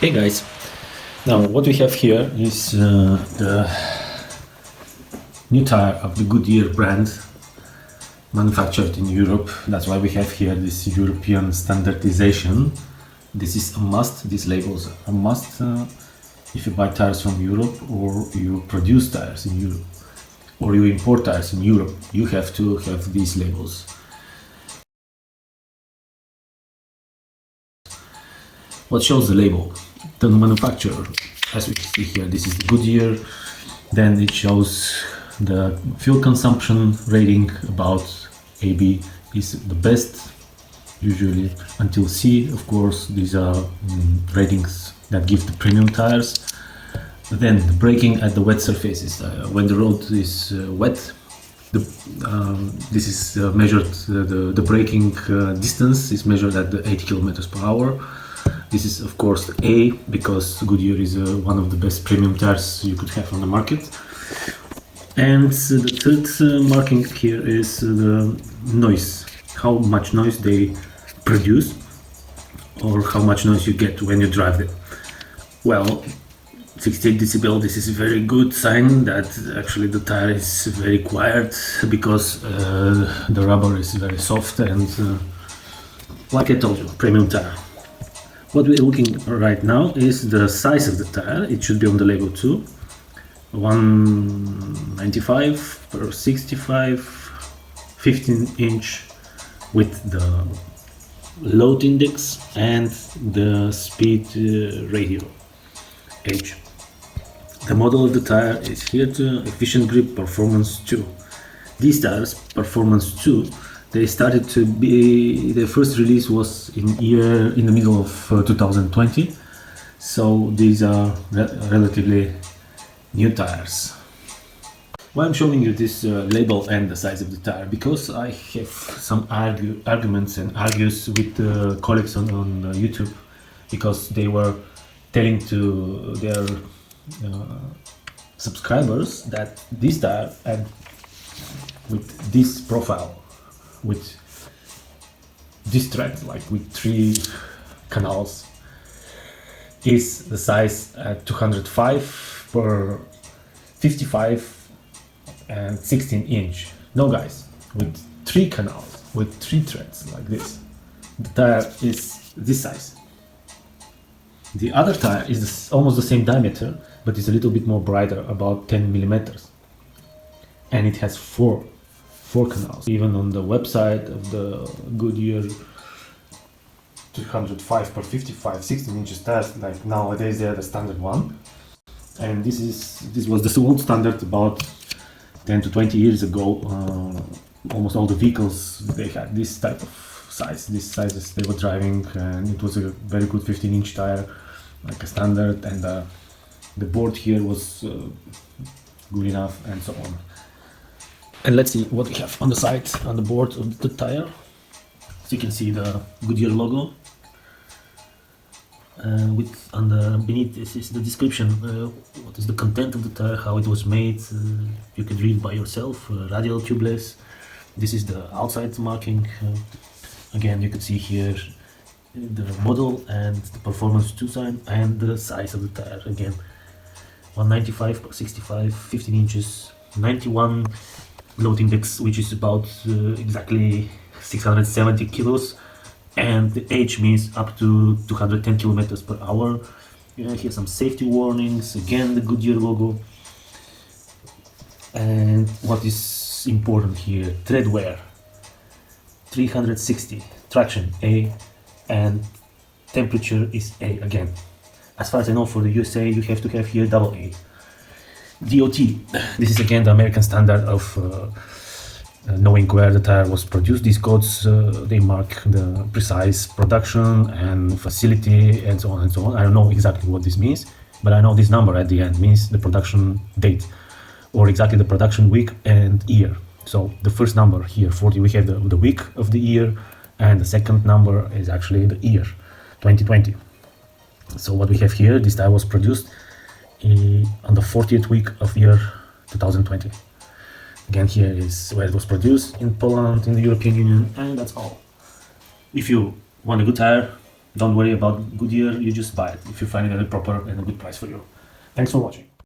Hey guys, now what we have here is the new tire of the Goodyear brand manufactured in Europe. That's why we have here this European standardization. This is a must, these labels are a must if you buy tires from Europe or you produce tires in Europe or you import tires in Europe. You have to have these labels. What shows the label? The manufacturer, as we can see here, this is the Goodyear. Then it shows the fuel consumption rating. About AB is the best, usually until C. Of course, these are ratings that give the premium tires. Then the braking at the wet surfaces. When the road is wet, this is measured. The braking distance is measured at the 80 kilometers per hour. This is of course A, because Goodyear is one of the best premium tires you could have on the market. And the third marking here is the noise, how much noise they produce or how much noise you get when you drive them. Well, 68 decibel, this is a very good sign that actually the tire is very quiet, because the rubber is very soft and like I told you, premium tire. What we're looking right now is the size of the tire. It should be on the label too. 195 per 65, 15 inch with the load index and the speed radio H. The model of the tire is here too, EfficientGrip Performance2. These tires, Performance2, they started to be, their first release was in the middle of 2020, so these are relatively new tires. Why I'm showing you this label and the size of the tire? Because I have some arguments and argues with colleagues on YouTube, because they were telling to their subscribers that this tire, and with this profile, with this tread, like with 3 canals, is the size at 205 per 55 and 16 inch. No guys, with 3 canals, with 3 treads like this, the tire is this size. The other tire is almost the same diameter, but it's a little bit more brighter, about 10 millimeters, and it has 4 canals. Even on the website of the Goodyear 205 per 55 16 inches tires, like nowadays they are the standard one, and this was the old standard about 10 to 20 years ago. Almost all the vehicles, they had this type of size, these sizes they were driving, and it was a very good 15 inch tire, like a standard, and the board here was good enough, and so on. And let's see what we have on the side, on the board of the tire. So you can see the Goodyear logo. Beneath this is the description, what is the content of the tire, how it was made. You can read by yourself. Radial tubeless. This is the outside marking. Again, you can see here the model and the Performance2 sign and the size of the tire. Again, 195 per 65, 15 inches, 91 load index, which is about exactly 670 kilos, and the H means up to 210 kilometers per hour. Here some safety warnings, again the Goodyear logo. And what is important here, tread wear 360, traction A, and temperature is A again. As far as I know, for the USA you have to have here double A. DOT, this is again the American standard of knowing where the tire was produced. These codes, they mark the precise production and facility and so on and so on. I don't know exactly what this means, but I know this number at the end means the production date, or exactly the production week and year. So the first number here, 40, we have the week of the year, and the second number is actually the year, 2020. So what we have here, this tire was produced on the 40th week of year 2020. Again, here is where it was produced, in Poland, in the European Union, and that's all. If you want a good tire, Don't worry about Goodyear, you just buy it if you find it at a proper and a good price for you. Thanks for watching.